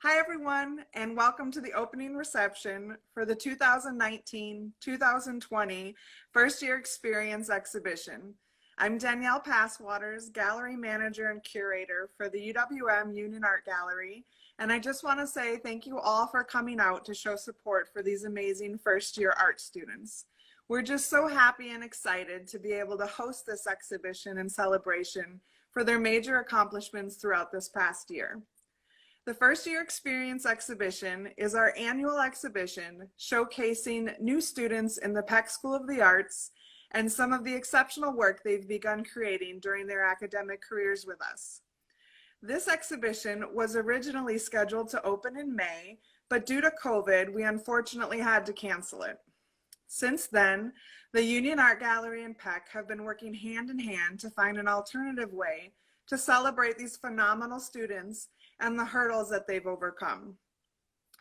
Hi everyone, and welcome to the opening reception for the 2019-2020 First Year Experience Exhibition. I'm Danielle Passwaters, Gallery Manager and Curator for the UWM Union Art Gallery, and I just want to say thank you all for coming out to show support for these amazing first-year art students. We're just so happy and excited to be able to host this exhibition and celebration for their major accomplishments throughout this past year. The First Year Experience Exhibition is our annual exhibition showcasing new students in the Peck School of the Arts and some of the exceptional work they've begun creating during their academic careers with us. This exhibition was originally scheduled to open in May, but due to COVID, we unfortunately had to cancel it. Since then, the Union Art Gallery and Peck have been working hand in hand to find an alternative way to celebrate these phenomenal students and the hurdles that they've overcome.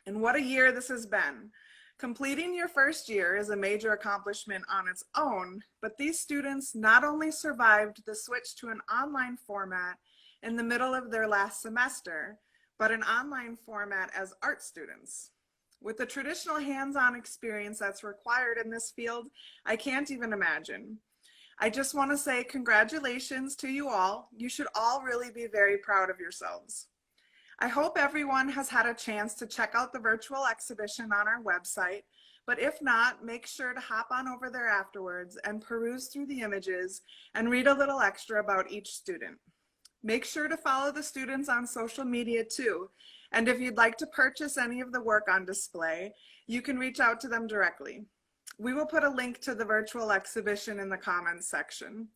And what a year this has been. Completing your first year is a major accomplishment on its own, but these students not only survived the switch to an online format in the middle of their last semester, but an online format as art students. With the traditional hands-on experience that's required in this field, I can't even imagine. I just want to say congratulations to you all. You should all really be very proud of yourselves. I hope everyone has had a chance to check out the virtual exhibition on our website, but if not, make sure to hop on over there afterwards and peruse through the images and read a little extra about each student. Make sure to follow the students on social media too, and if you'd like to purchase any of the work on display, you can reach out to them directly. We will put a link to the virtual exhibition in the comments section.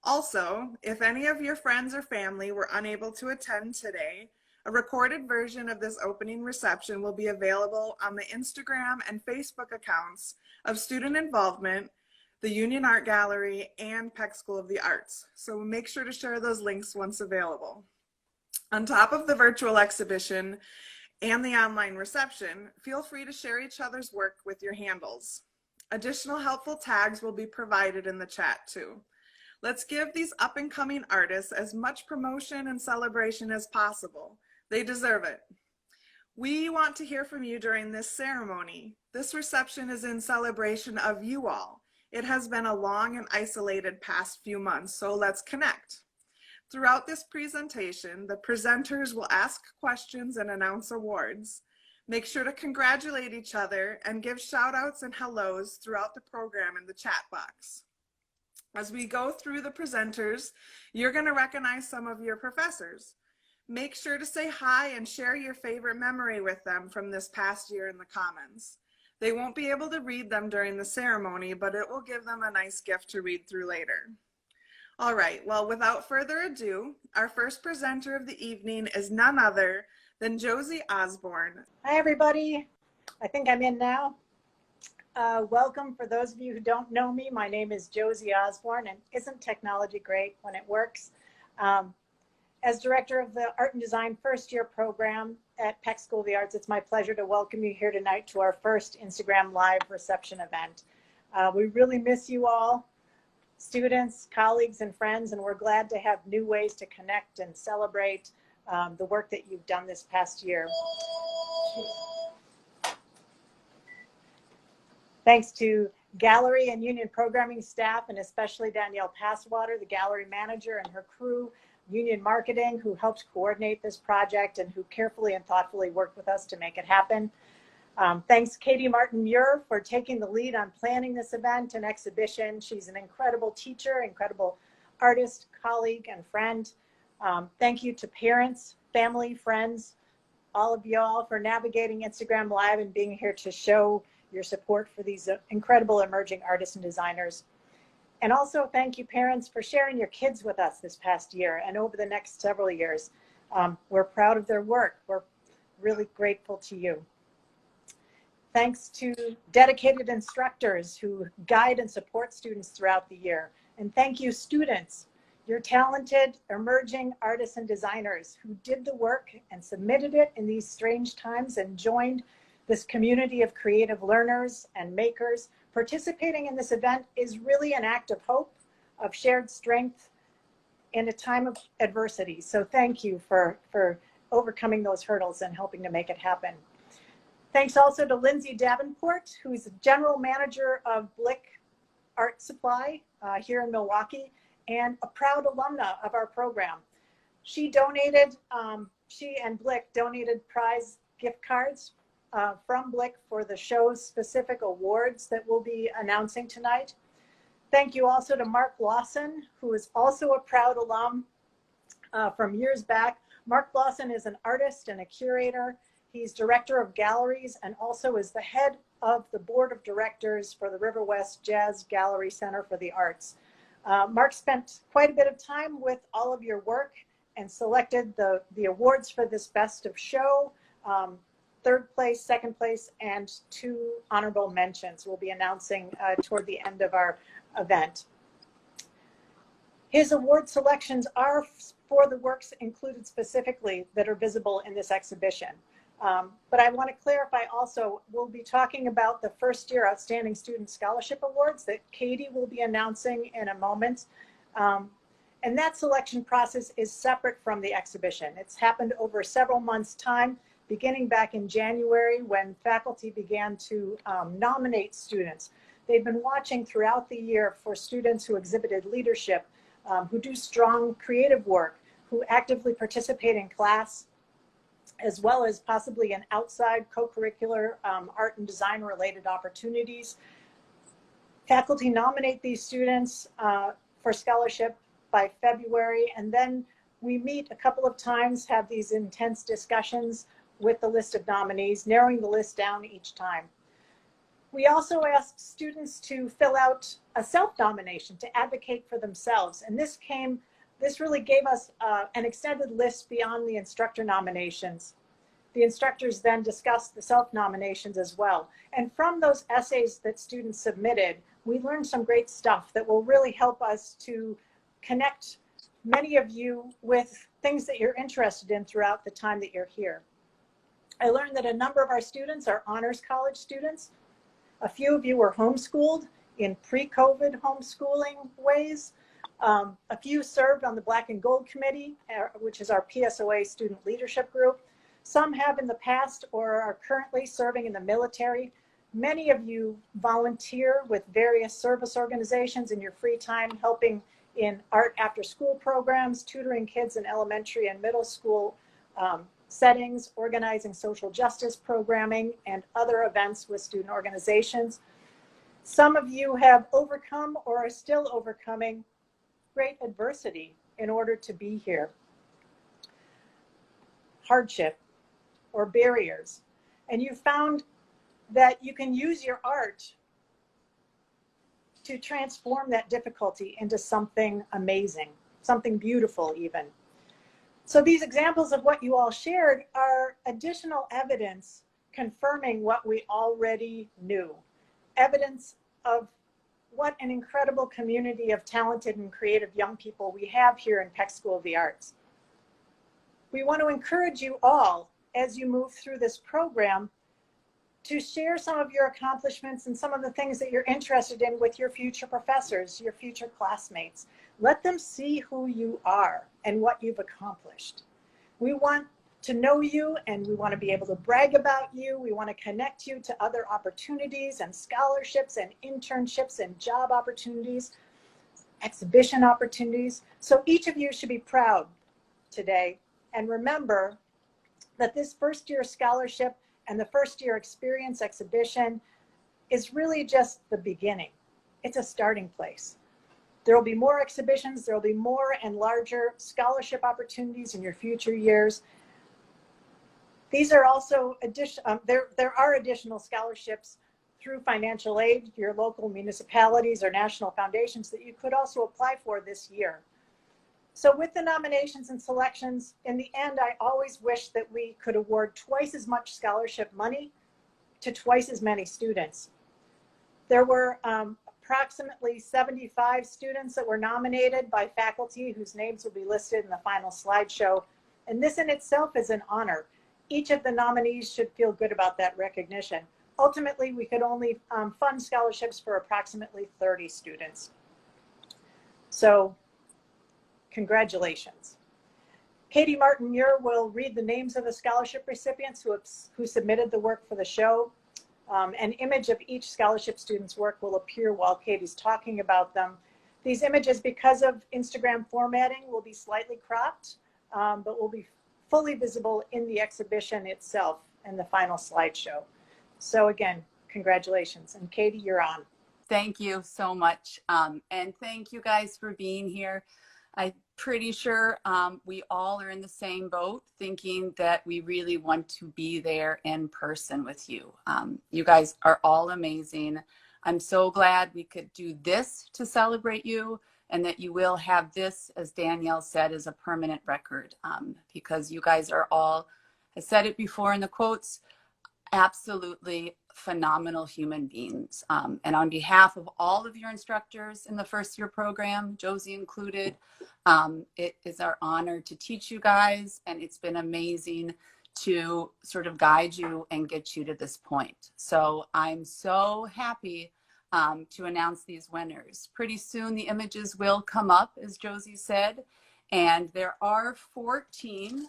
Also, if any of your friends or family were unable to attend today, a recorded version of this opening reception will be available on the Instagram and Facebook accounts of Student Involvement, the Union Art Gallery, and Peck School of the Arts. So make sure to share those links once available. On top of the virtual exhibition and the online reception, feel free to share each other's work with your handles. Additional helpful tags will be provided in the chat too. Let's give these up-and-coming artists as much promotion and celebration as possible. They deserve it. We want to hear from you during this ceremony. This reception is in celebration of you all. It has been a long and isolated past few months, so let's connect. Throughout this presentation, the presenters will ask questions and announce awards. Make sure to congratulate each other and give shout outs and hellos throughout the program in the chat box. As we go through the presenters, you're going to recognize some of your professors. Make sure to say hi and share your favorite memory with them from this past year in the comments. They won't be able to read them during the ceremony, but it will give them a nice gift to read through later. All right, well, without further ado, our first presenter of the evening is none other than Jerzey Osborne. Hi, everybody. I think I'm in now. Welcome. For those of you who don't know me, my name is Jerzey Osborne, and isn't technology great when it works? As director of the Art and Design First Year program at Peck School of the Arts, it's my pleasure to welcome you here tonight to our first Instagram Live reception event. We really miss you all, students, colleagues, and friends, and we're glad to have new ways to connect and celebrate the work that you've done this past year. Thanks to gallery and union programming staff, and especially Danielle Passwater, the gallery manager, and her crew, Union Marketing, who helps coordinate this project and who carefully and thoughtfully worked with us to make it happen. Thanks Katie Martin-Muir for taking the lead on planning this event and exhibition. She's an incredible teacher, incredible artist, colleague, and friend. Thank you to parents, family, friends, all of y'all for navigating Instagram Live and being here to show your support for these incredible emerging artists and designers. And also thank you parents for sharing your kids with us this past year and over the next several years. We're proud of their work. We're really grateful to you. Thanks to dedicated instructors who guide and support students throughout the year. And thank you students. You're talented, emerging artists and designers who did the work and submitted it in these strange times and joined this community of creative learners and makers. Participating in this event is really an act of hope, of shared strength in a time of adversity. So thank you for overcoming those hurdles and helping to make it happen. Thanks also to Lindsay Davenport, who's the general manager of Blick Art Supply here in Milwaukee and a proud alumna of our program. She and Blick donated prize gift cards from Blick for the show's specific awards that we'll be announcing tonight. Thank you also to Mark Lawson, who is also a proud alum from years back. Mark Lawson is an artist and a curator. He's director of galleries and also is the head of the board of directors for the River West Jazz Gallery Center for the Arts. Mark spent quite a bit of time with all of your work and selected the awards for this best of show, third place, second place, and 2 honorable mentions we'll be announcing toward the end of our event. His award selections are for the works included specifically that are visible in this exhibition. But I want to clarify also, we'll be talking about the first year Outstanding Student Scholarship Awards that Katie will be announcing in a moment. And that selection process is separate from the exhibition. It's happened over several months' time, beginning back in January when faculty began to nominate students. They've been watching throughout the year for students who exhibited leadership, who do strong creative work, who actively participate in class, as well as possibly in outside co-curricular art and design related opportunities. Faculty nominate these students for scholarship by February, and then we meet a couple of times, have these intense discussions with the list of nominees, narrowing the list down each time. We also asked students to fill out a self-nomination to advocate for themselves, and this really gave us an extended list beyond the instructor nominations. The instructors then discussed the self-nominations as well. And from those essays that students submitted, we learned some great stuff that will really help us to connect many of you with things that you're interested in throughout the time that you're here. I learned that a number of our students are honors college students. A few of you were homeschooled in pre-COVID homeschooling ways. A few served on the Black and Gold Committee, which is our PSOA student leadership group. Some have in the past or are currently serving in the military. Many of you volunteer with various service organizations in your free time, helping in art after school programs, tutoring kids in elementary and middle school settings, organizing social justice programming and other events with student organizations. Some of you have overcome or are still overcoming great adversity in order to be here. Hardship or barriers. And you found that you can use your art to transform that difficulty into something amazing, something beautiful even. So these examples of what you all shared are additional evidence confirming what we already knew. Evidence of what an incredible community of talented and creative young people we have here in Peck School of the Arts. We want to encourage you all, as you move through this program, to share some of your accomplishments and some of the things that you're interested in with your future professors, your future classmates. Let them see who you are and what you've accomplished. We want to know you and we want to be able to brag about you. We want to connect you to other opportunities and scholarships and internships and job opportunities, exhibition opportunities. So each of you should be proud today. And remember that this first year scholarship and the first year experience exhibition is really just the beginning. It's a starting place. There will be more exhibitions, there will be more and larger scholarship opportunities in your future years. These are also there are additional scholarships through financial aid, your local municipalities or national foundations that you could also apply for this year. So with the nominations and selections, in the end, I always wish that we could award twice as much scholarship money to twice as many students. There were approximately 75 students that were nominated by faculty whose names will be listed in the final slideshow. And this in itself is an honor. Each of the nominees should feel good about that recognition. Ultimately, we could only fund scholarships for approximately 30 students. So congratulations. Katie Martin-Muir will read the names of the scholarship recipients who submitted the work for the show. An image of each scholarship student's work will appear while Katie's talking about them. These images, because of Instagram formatting, will be slightly cropped, but will be fully visible in the exhibition itself and the final slideshow. So again, congratulations. And Katie, you're on. Thank you so much. And thank you guys for being here. I'm pretty sure we all are in the same boat, thinking that we really want to be there in person with you. You guys are all amazing. I'm so glad we could do this to celebrate you, and that you will have this, as Danielle said, as a permanent record, because you guys are all, I said it before in the quotes, absolutely phenomenal human beings. And on behalf of all of your instructors in the first year program, Josie included, it is our honor to teach you guys, and it's been amazing to sort of guide you and get you to this point. So I'm so happy to announce these winners. Pretty soon the images will come up, as Josie said, and there are 14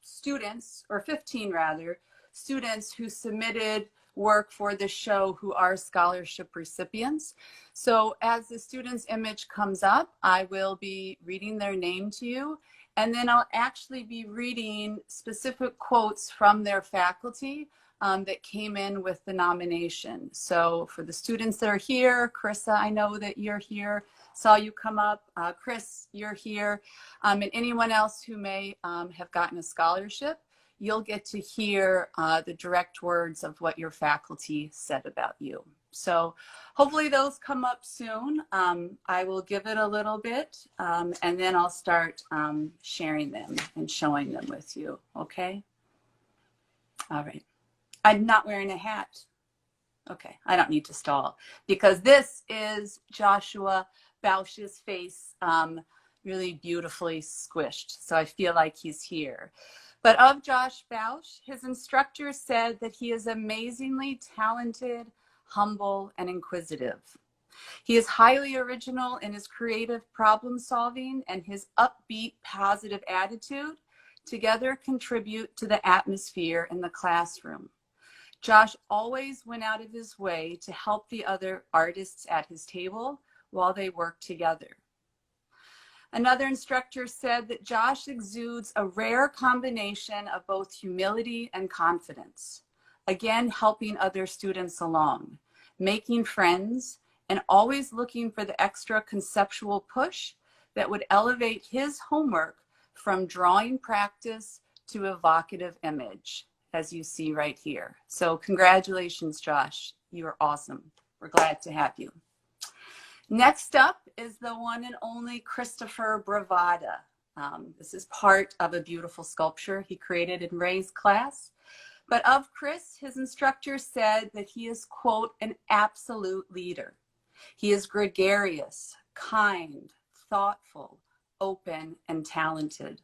students, or 15 rather, students who submitted work for the show who are scholarship recipients. So as the student's image comes up, I will be reading their name to you, and then I'll actually be reading specific quotes from their faculty that came in with the nomination. So for the students that are here, Karissa, I know that you're here, saw you come up. Chris, you're here. And anyone else who may have gotten a scholarship, you'll get to hear the direct words of what your faculty said about you. So hopefully those come up soon. I will give it a little bit, and then I'll start sharing them and showing them with you, okay? All right. I'm not wearing a hat. Okay, I don't need to stall, because this is Joshua Bausch's face, really beautifully squished. So I feel like he's here. But of Josh Bausch, his instructor said that he is amazingly talented, humble, and inquisitive. He is highly original in his creative problem solving, and his upbeat, positive attitude together contribute to the atmosphere in the classroom. Josh always went out of his way to help the other artists at his table while they worked together. Another instructor said that Josh exudes a rare combination of both humility and confidence, again helping other students along, making friends, and always looking for the extra conceptual push that would elevate his homework from drawing practice to evocative image, as you see right here. So congratulations, Josh. You are awesome. We're glad to have you. Next up is the one and only Christopher Bravata. This is part of a beautiful sculpture he created in Ray's class. But of Chris, his instructor said that he is, quote, an absolute leader. He is gregarious, kind, thoughtful, open, and talented.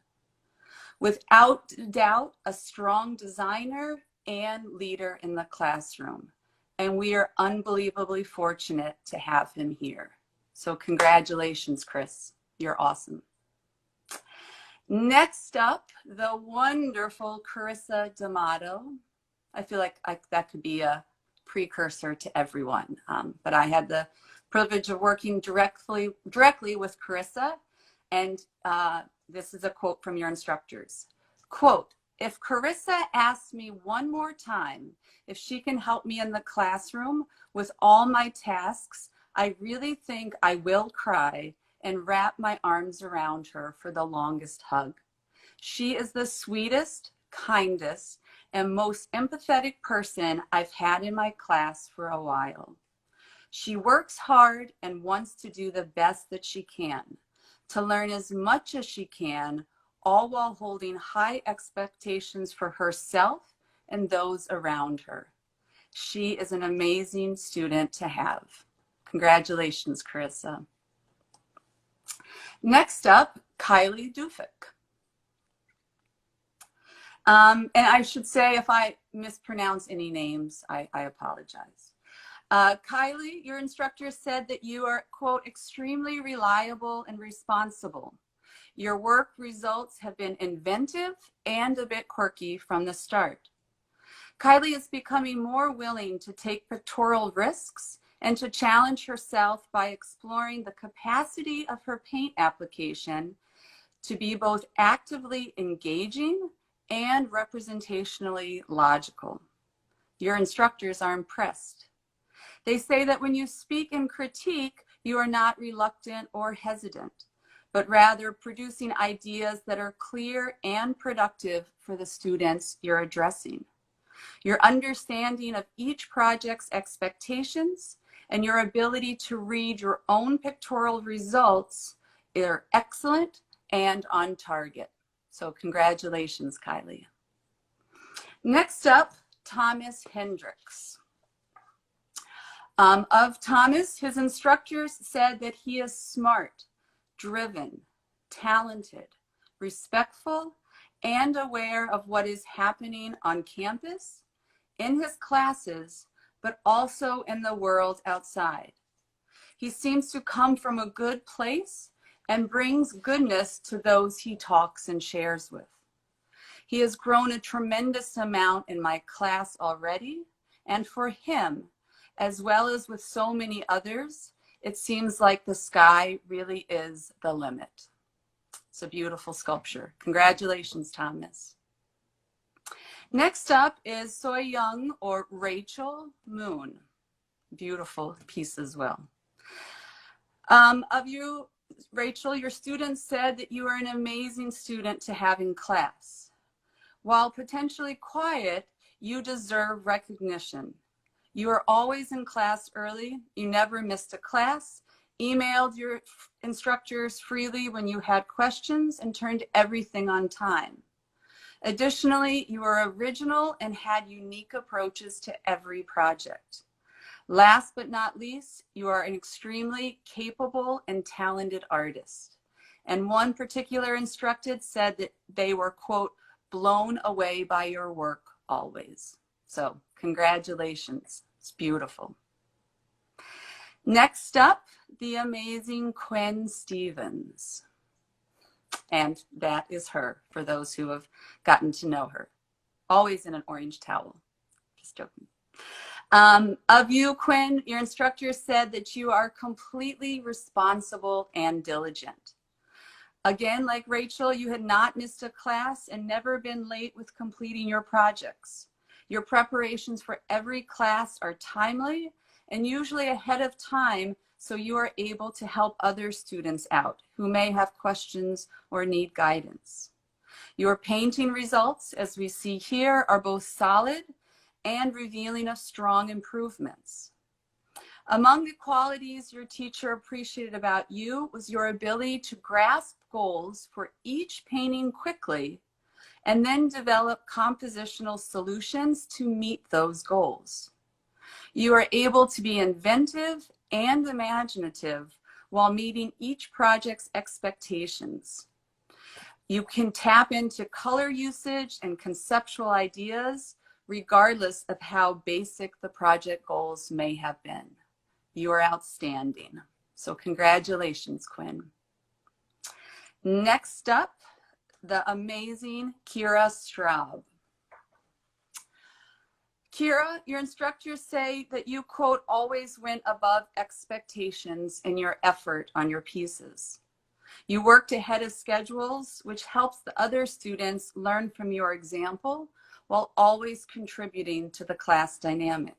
Without doubt, a strong designer and leader in the classroom. And we are unbelievably fortunate to have him here. So congratulations, Chris. You're awesome. Next up, the wonderful Karissa Demotto. I feel like that could be a precursor to everyone. But I had the privilege of working directly with Karissa. And this is a quote from your instructors. Quote, if Karissa asks me one more time if she can help me in the classroom with all my tasks, I really think I will cry and wrap my arms around her for the longest hug. She is the sweetest, kindest, and most empathetic person I've had in my class for a while. She works hard and wants to do the best that she can, to learn as much as she can, all while holding high expectations for herself and those around her. She is an amazing student to have. Congratulations, Karissa. Next up, Kiley Dufek. And I should say, if I mispronounce any names, I apologize. Kiley, your instructor said that you are, quote, extremely reliable and responsible. Your work results have been inventive and a bit quirky from the start. Kiley is becoming more willing to take pictorial risks and to challenge herself by exploring the capacity of her paint application to be both actively engaging and representationally logical. Your instructors are impressed. They say that when you speak and critique, you are not reluctant or hesitant, but rather producing ideas that are clear and productive for the students you're addressing. Your understanding of each project's expectations and your ability to read your own pictorial results are excellent and on target. So congratulations, Kiley. Next up, Thomas Hendricks. Of Thomas, his instructors said that he is smart, driven, talented, respectful, and aware of what is happening on campus, in his classes, but also in the world outside. He seems to come from a good place and brings goodness to those he talks and shares with. He has grown a tremendous amount in my class already, and for him, as well as with so many others, it seems like the sky really is the limit. It's a beautiful sculpture. Congratulations, Thomas. Next up is Seoyoung, or Rachel Moon. Beautiful piece as well. Of you, Rachel, your students said that you are an amazing student to have in class. While potentially quiet, you deserve recognition. You are always in class early. You never missed a class, emailed your instructors freely when you had questions, and turned everything on time. Additionally, you are original and had unique approaches to every project. Last but not least, you are an extremely capable and talented artist. And one particular instructed said that they were, quote, blown away by your work always. So congratulations. It's beautiful. Next up, the amazing Quinn Stephens. And that is her, for those who have gotten to know her. Always in an orange towel. Just joking. Of you, Quinn, your instructor said that you are completely responsible and diligent. Again, like Rachel, you had not missed a class and never been late with completing your projects. Your preparations for every class are timely and usually ahead of time, so you are able to help other students out who may have questions or need guidance. Your painting results, as we see here, are both solid and revealing of strong improvements. Among the qualities your teacher appreciated about you was your ability to grasp goals for each painting quickly and then develop compositional solutions to meet those goals. You are able to be inventive and imaginative while meeting each project's expectations. You can tap into color usage and conceptual ideas regardless of how basic the project goals may have been. You are outstanding. So congratulations, Quinn. Next up, the amazing Karissa Straub. Kira, your instructors say that you, quote, always went above expectations in your effort on your pieces. You worked ahead of schedules, which helps the other students learn from your example while always contributing to the class dynamic.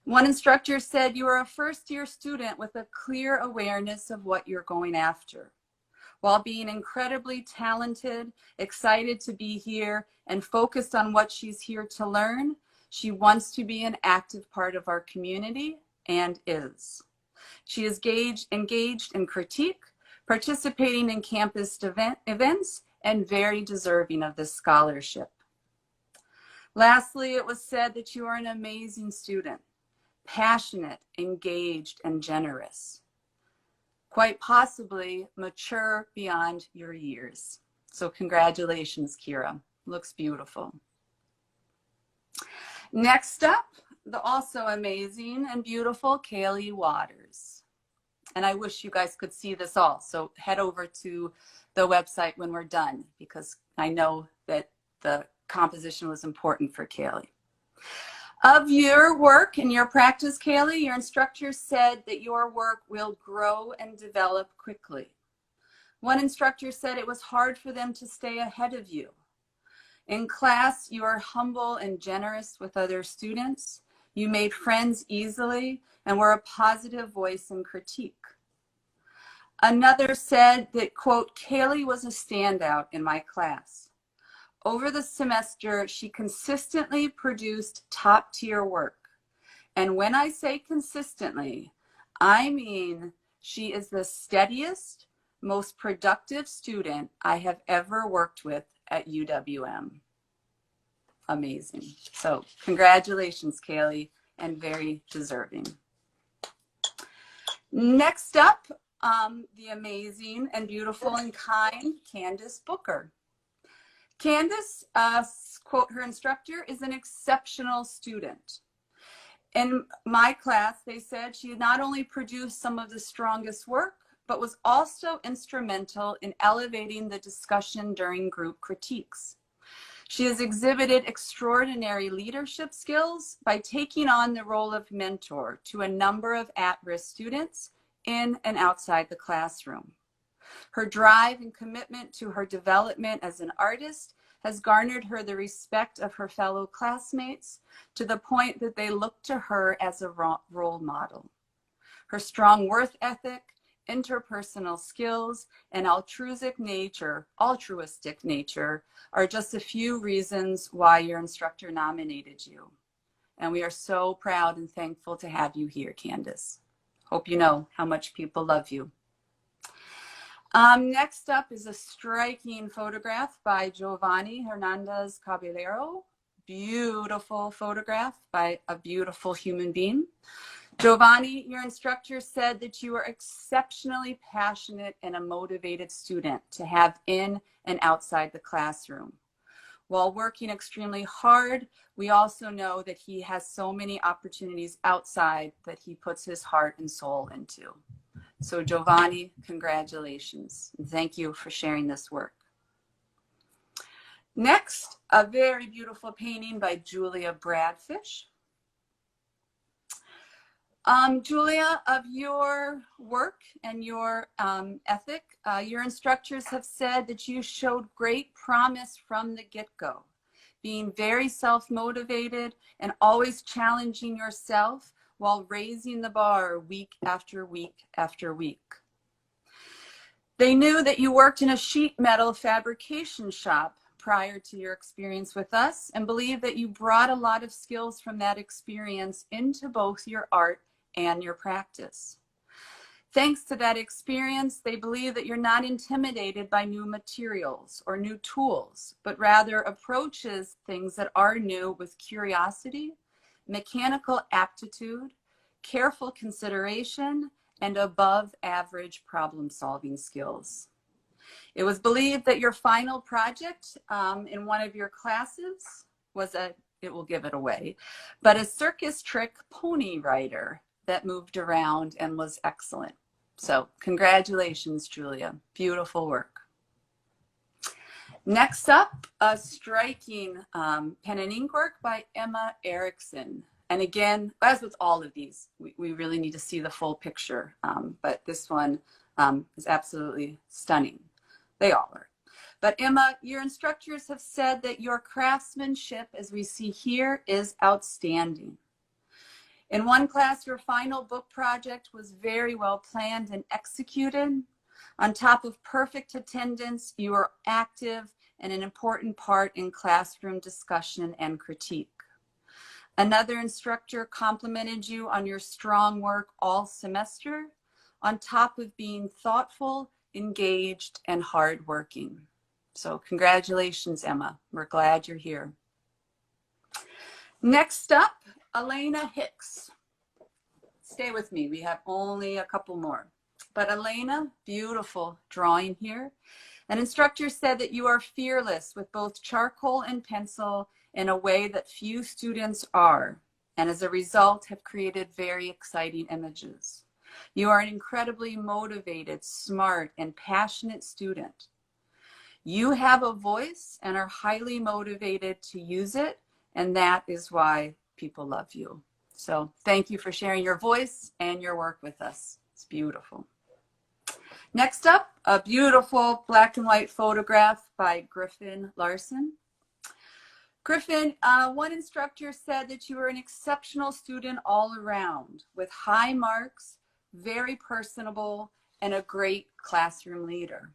One instructor said you are a first-year student with a clear awareness of what you're going after. While being incredibly talented, excited to be here, and focused on what she's here to learn, she wants to be an active part of our community and is. She is engaged in critique, participating in campus events, and very deserving of this scholarship. Lastly, it was said that you are an amazing student, passionate, engaged, and generous. Quite possibly mature beyond your years. So congratulations, Kira. Looks beautiful. Next up, the also amazing and beautiful Kaley Waters. And I wish you guys could see this all. So head over to the website when we're done, because I know that the composition was important for Kaley. Of your work and your practice, Kaley, your instructor said that your work will grow and develop quickly. One instructor said it was hard for them to stay ahead of you. In class, you are humble and generous with other students. You made friends easily and were a positive voice in critique. Another said that, quote, Kaley was a standout in my class. Over the semester, she consistently produced top-tier work. And when I say consistently, I mean she is the steadiest, most productive student I have ever worked with at UWM. Amazing. So congratulations, Kaley, and very deserving. Next up, the amazing and beautiful and kind Candice Booker. Candice, quote her instructor, is an exceptional student. In my class, they said she not only produced some of the strongest work, but was also instrumental in elevating the discussion during group critiques. She has exhibited extraordinary leadership skills by taking on the role of mentor to a number of at-risk students in and outside the classroom. Her drive and commitment to her development as an artist has garnered her the respect of her fellow classmates to the point that they look to her as a role model. Her strong work ethic, interpersonal skills, and altruistic nature are just a few reasons why your instructor nominated you. And we are so proud and thankful to have you here, Candice. Hope you know how much people love you. Next up is a striking photograph by Jovanny Hernandez Caballero. Beautiful photograph by a beautiful human being. Jovanny, your instructor said that you are exceptionally passionate and a motivated student to have in and outside the classroom. While working extremely hard, we also know that he has so many opportunities outside that he puts his heart and soul into. So Jovanny, congratulations. And thank you for sharing this work. Next, a very beautiful painting by Julia Bradfish. Julia, of your work and your ethic, your instructors have said that you showed great promise from the get-go, being very self-motivated and always challenging yourself while raising the bar week after week after week. They knew that you worked in a sheet metal fabrication shop prior to your experience with us and believe that you brought a lot of skills from that experience into both your art and your practice. Thanks to that experience, they believe that you're not intimidated by new materials or new tools, but rather approaches things that are new with curiosity, mechanical aptitude, careful consideration, and above average problem-solving skills. It was believed that your final project in one of your classes was it will give it away, but a circus trick pony rider that moved around and was excellent. So congratulations, Julia. Beautiful work. Next up, a striking pen and ink work by Emma Erickson. And again, as with all of these, we really need to see the full picture, but this one is absolutely stunning. They all are. But Emma, your instructors have said that your craftsmanship, as we see here, is outstanding. In one class, your final book project was very well planned and executed. On top of perfect attendance, you were active and an important part in classroom discussion and critique. Another instructor complimented you on your strong work all semester, on top of being thoughtful, engaged, and hardworking. So congratulations, Emma. We're glad you're here. Next up, Alena Hix. Stay with me. We have only a couple more. But Alena, beautiful drawing here. An instructor said that you are fearless with both charcoal and pencil in a way that few students are, and as a result have created very exciting images. You are an incredibly motivated, smart, and passionate student. You have a voice and are highly motivated to use it, and that is why people love you. So thank you for sharing your voice and your work with us. It's beautiful. Next up, a beautiful black and white photograph by Griffin Larson. Griffin, one instructor said that you were an exceptional student all around with high marks, very personable, and a great classroom leader.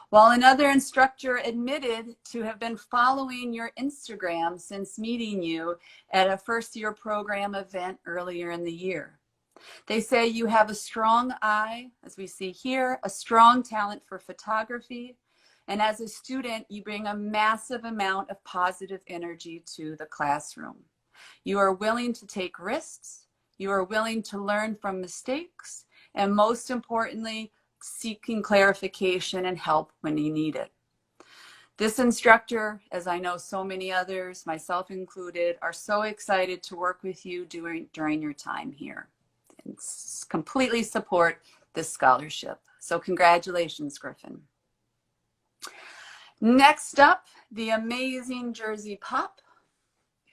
While another instructor admitted to have been following your Instagram since meeting you at a first-year program event earlier in the year. They say you have a strong eye, as we see here, a strong talent for photography, and as a student, you bring a massive amount of positive energy to the classroom. You are willing to take risks, you are willing to learn from mistakes, and most importantly, seeking clarification and help when you need it. This instructor, as I know so many others, myself included, are so excited to work with you during your time here and completely support this scholarship. So congratulations, Griffin. Next up, the amazing Jerzey Popp,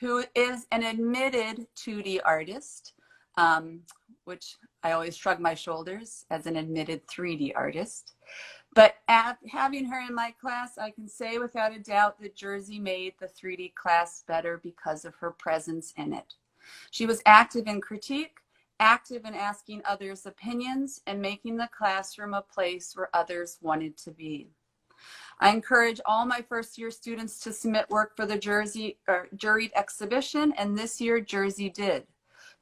who is an admitted 2D artist, which I always shrug my shoulders as an admitted 3D artist. But having her in my class, I can say without a doubt that Jerzey made the 3D class better because of her presence in it. She was active in critique, active in asking others' opinions, and making the classroom a place where others wanted to be. I encourage all my first-year students to submit work for the juried exhibition, and this year Jerzey did.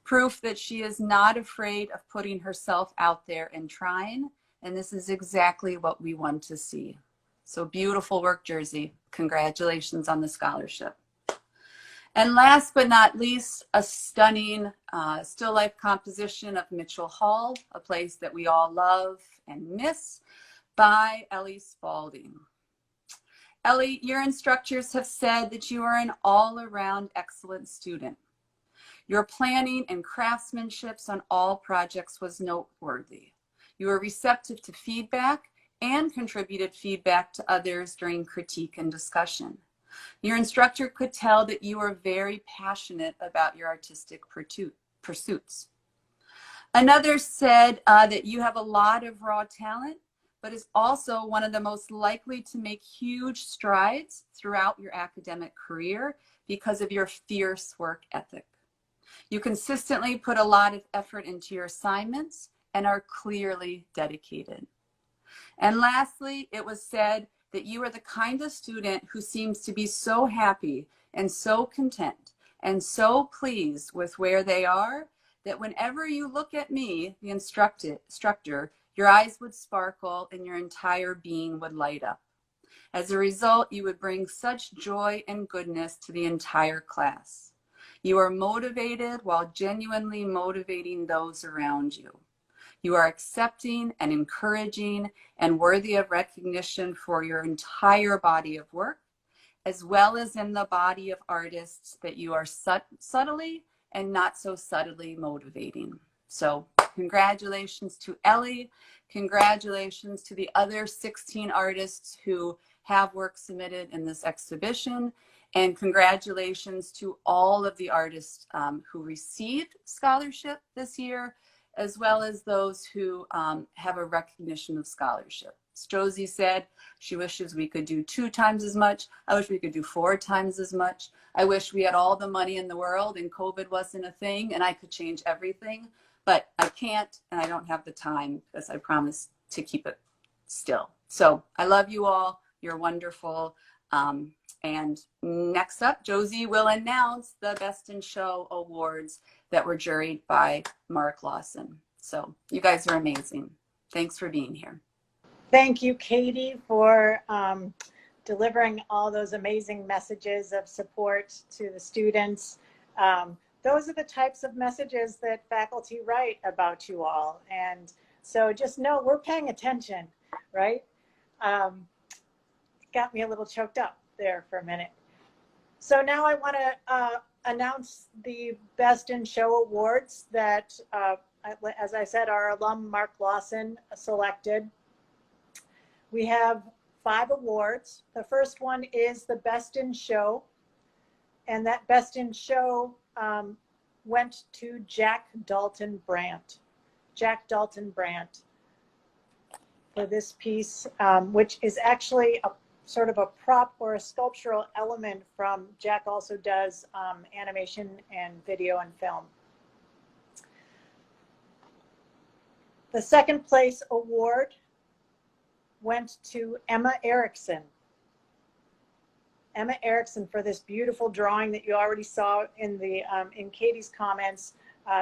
Proof that she is not afraid of putting herself out there and trying, and this is exactly what we want to see. So beautiful work, Jerzey. Congratulations on the scholarship. And last but not least, a stunning still life composition of Mitchell Hall, a place that we all love and miss, by Ellee Spalding. Ellie, your instructors have said that you are an all-around excellent student. Your planning and craftsmanship on all projects was noteworthy. You were receptive to feedback and contributed feedback to others during critique and discussion. Your instructor could tell that you are very passionate about your artistic pursuits. Another said that you have a lot of raw talent, but is also one of the most likely to make huge strides throughout your academic career because of your fierce work ethic. You consistently put a lot of effort into your assignments and are clearly dedicated. And lastly, it was said that you are the kind of student who seems to be so happy and so content and so pleased with where they are that whenever you look at me, the instructor, your eyes would sparkle and your entire being would light up. As a result, you would bring such joy and goodness to the entire class. You are motivated while genuinely motivating those around you. You are accepting and encouraging and worthy of recognition for your entire body of work, as well as in the body of artists that you are subtly and not so subtly motivating. So congratulations to Ellie. Congratulations to the other 16 artists who have work submitted in this exhibition. And congratulations to all of the artists who received scholarship this year, as well as those who have a recognition of scholarship. As Josie said, she wishes we could do 2 times as much. I wish we could do 4 times as much. I wish we had all the money in the world and COVID wasn't a thing and I could change everything, but I can't and I don't have the time because I promised to keep it still. So I love you all. You're wonderful. And next up, Josie will announce the Best in Show awards that were juried by Mark Lawson. So you guys are amazing. Thanks for being here. Thank you, Katie, for delivering all those amazing messages of support to the students. Those are the types of messages that faculty write about you all. And so just know we're paying attention, right? Got me a little choked up there for a minute. So now I want to announce the Best in Show awards that as I said, our alum Mark Lawson selected. We have 5 awards. The first one is the Best in Show, and that Best in Show went to Jack Dalton Brandt. Jack Dalton Brandt for this piece, which is actually a sort of a prop or a sculptural element from Jack also does animation and video and film. The second place award went to Emma Erickson. Emma Erickson for this beautiful drawing that you already saw in the in Katie's comments.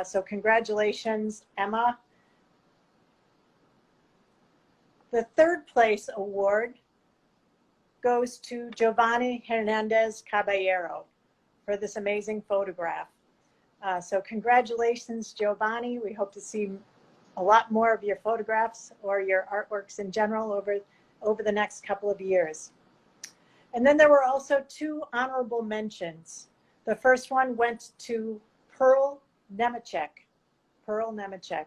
So congratulations, Emma. The third place award goes to Jovanny Hernandez Caballero for this amazing photograph. So congratulations, Jovanny. We hope to see a lot more of your photographs or your artworks in general over the next couple of years. And then there were also 2 honorable mentions. The first one went to Pearl Nemechek. Pearl Nemechek.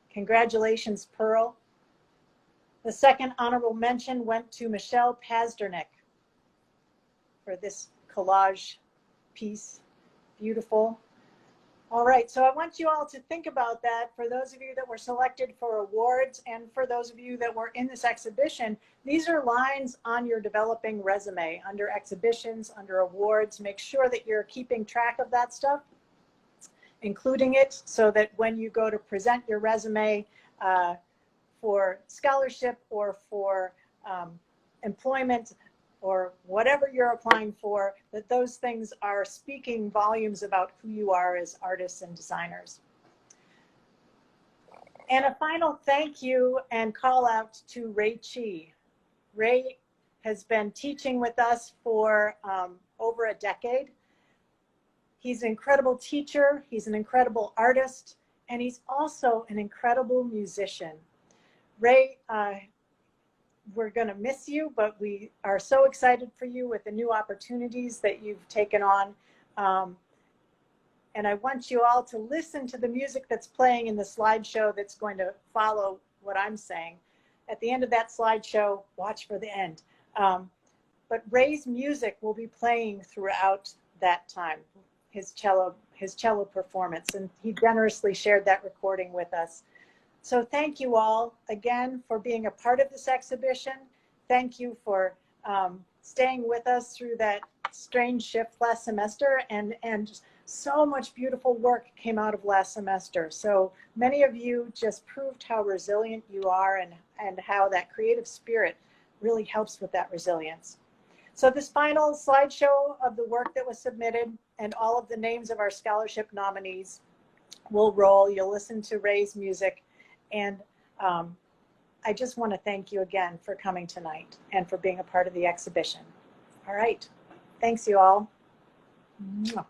Congratulations, Pearl. The second honorable mention went to Michelle Pazdernick for this collage piece. Beautiful. All right, so I want you all to think about that. For those of you that were selected for awards and for those of you that were in this exhibition, these are lines on your developing resume under exhibitions, under awards. Make sure that you're keeping track of that stuff, including it so that when you go to present your resume for scholarship or for employment, or whatever you're applying for, that those things are speaking volumes about who you are as artists and designers. And a final thank you and call out to Ray Chi. Ray has been teaching with us for over a decade. He's an incredible teacher, he's an incredible artist, and he's also an incredible musician. Ray, we're going to miss you, but we are so excited for you with the new opportunities that you've taken on. And I want you all to listen to the music that's playing in the slideshow that's going to follow what I'm saying. At the end of that slideshow, watch for the end. But Ray's music will be playing throughout that time, his cello performance, and he generously shared that recording with us. So thank you all again for being a part of this exhibition. Thank you for staying with us through that strange shift last semester, and so much beautiful work came out of last semester. So many of you just proved how resilient you are and how that creative spirit really helps with that resilience. So this final slideshow of the work that was submitted and all of the names of our scholarship nominees will roll. You'll listen to Ray's music. And I just want to thank you again for coming tonight and for being a part of the exhibition. All right. Thanks, you all. Mwah.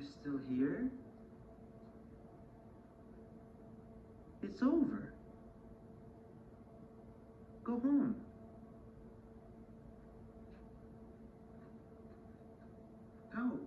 you still here? It's over. Go home. Go.